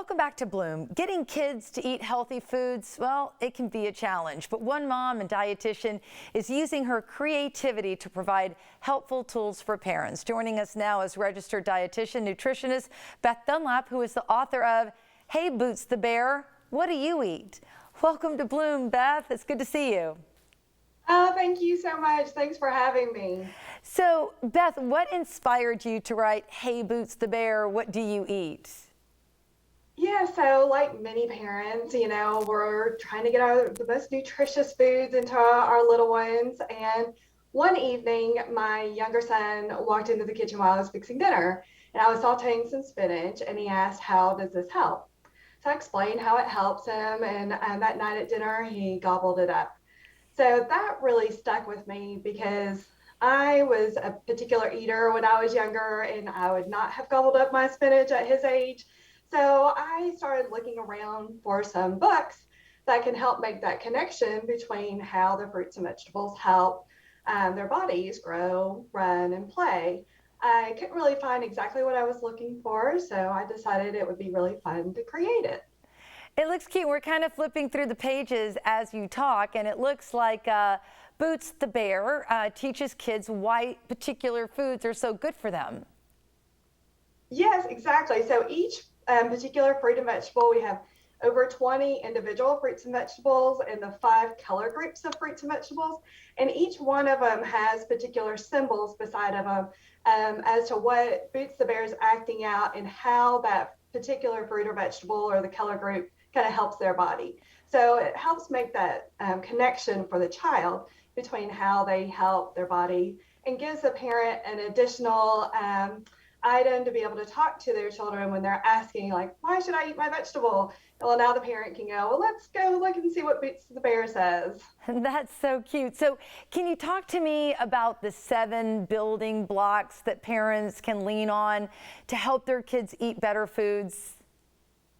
Welcome back to Bloom. Getting kids to eat healthy foods, well, it can be a challenge, but one mom and dietitian is using her creativity to provide helpful tools for parents. Joining us now is registered dietitian, nutritionist Beth Dunlap, who is the author of Hey Boots the Bear, What Do You Eat? Welcome to Bloom, Beth. It's good to see you. Oh, thank you so much. Thanks for having me. So, Beth, what inspired you to write Hey Boots the Bear, What Do You Eat? Yeah, so like many parents, we're trying to get the most nutritious foods into our little ones. And one evening, my younger son walked into the kitchen while I was fixing dinner, and I was sauteing some spinach, and he asked, "How does this help?" So I explained how it helps him, and that night at dinner, he gobbled it up. So that really stuck with me because I was a particular eater when I was younger, and I would not have gobbled up my spinach at his age. So I started looking around for some books that can help make that connection between how the fruits and vegetables help their bodies grow, run, and play. I couldn't really find exactly what I was looking for, so I decided it would be really fun to create it. It looks cute. We're kind of flipping through the pages as you talk, and it looks like Boots the Bear teaches kids why particular foods are so good for them. Yes, exactly. So each particular fruit and vegetable, we have over 20 individual fruits and vegetables and the 5 color groups of fruits and vegetables. And each one of them has particular symbols beside of them as to what Boots the Bear is acting out and how that particular fruit or vegetable or the color group kind of helps their body. So it helps make that connection for the child between how they help their body and gives the parent an additional item to be able to talk to their children when they're asking, like, why should I eat my vegetable? Well, now the parent can go, well, let's go look and see what Boots the Bear says. That's so cute. So can you talk to me about the 7 building blocks that parents can lean on to help their kids eat better foods?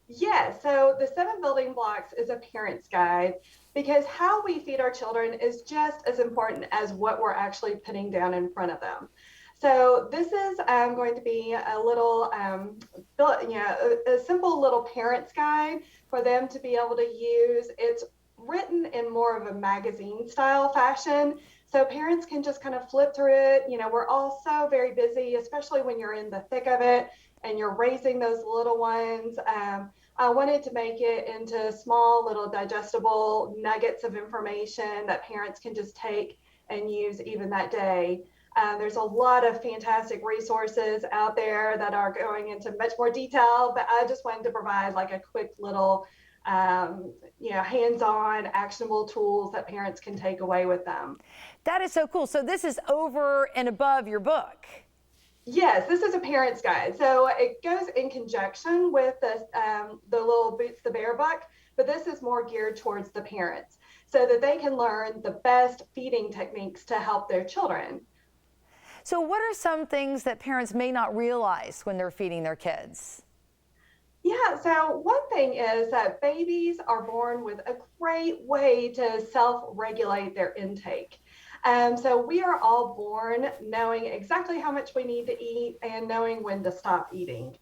Yes, so the 7 building blocks is a parent's guide because how we feed our children is just as important as what we're actually putting down in front of them. So this is going to be a little, a simple little parent's guide for them to be able to use. It's written in more of a magazine style fashion. So parents can just kind of flip through it. We're all so very busy, especially when you're in the thick of it and you're raising those little ones. I wanted to make it into small little digestible nuggets of information that parents can just take and use even that day. There's a lot of fantastic resources out there that are going into much more detail, but I just wanted to provide like a quick little, hands-on actionable tools that parents can take away with them. That is so cool. So this is over and above your book. Yes, this is a parent's guide. So it goes in conjunction with the little Boots the Bear book, but this is more geared towards the parents so that they can learn the best feeding techniques to help their children. So what are some things that parents may not realize when they're feeding their kids? Yeah, so one thing is that babies are born with a great way to self-regulate their intake. So we are all born knowing exactly how much we need to eat and knowing when to stop eating.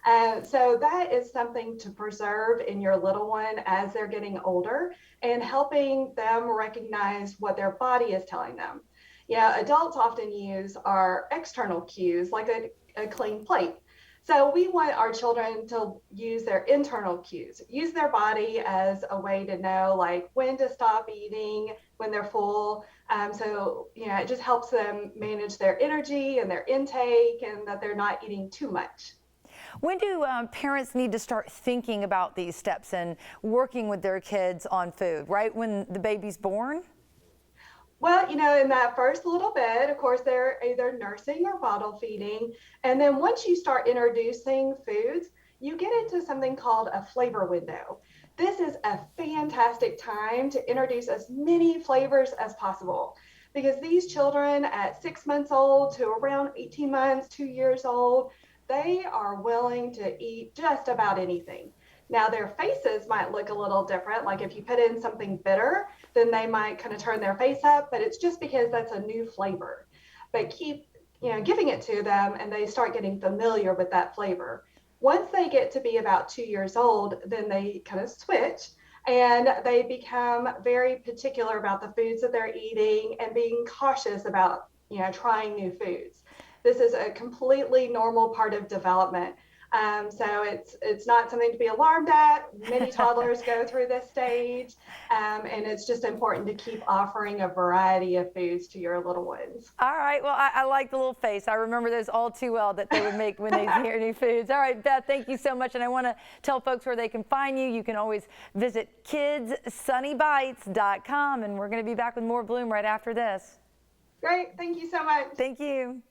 So that is something to preserve in your little one as they're getting older and helping them recognize what their body is telling them. Adults often use our external cues like a clean plate. So we want our children to use their internal cues, use their body as a way to know like when to stop eating, when they're full. It just helps them manage their energy and their intake and that they're not eating too much. When do parents need to start thinking about these steps and working with their kids on food? Right when the baby's born? Well, in that first little bit, of course, they're either nursing or bottle feeding. And then once you start introducing foods, you get into something called a flavor window. This is a fantastic time to introduce as many flavors as possible because these children at 6 months old to around 18 months, 2 years old, they are willing to eat just about anything. Now, their faces might look a little different. Like if you put in something bitter, then they might kind of turn their face up, but it's just because that's a new flavor. But keep, giving it to them and they start getting familiar with that flavor. Once they get to be about 2 years old, then they kind of switch and they become very particular about the foods that they're eating and being cautious about, trying new foods. This is a completely normal part of development. So it's not something to be alarmed at. Many toddlers go through this stage, and it's just important to keep offering a variety of foods to your little ones. All right. Well, I like the little face. I remember those all too well that they would make when they hear new foods. All right, Beth, thank you so much. And I want to tell folks where they can find you. You can always visit kidssunnybites.com. And we're going to be back with more Bloom right after this. Great. Thank you so much. Thank you.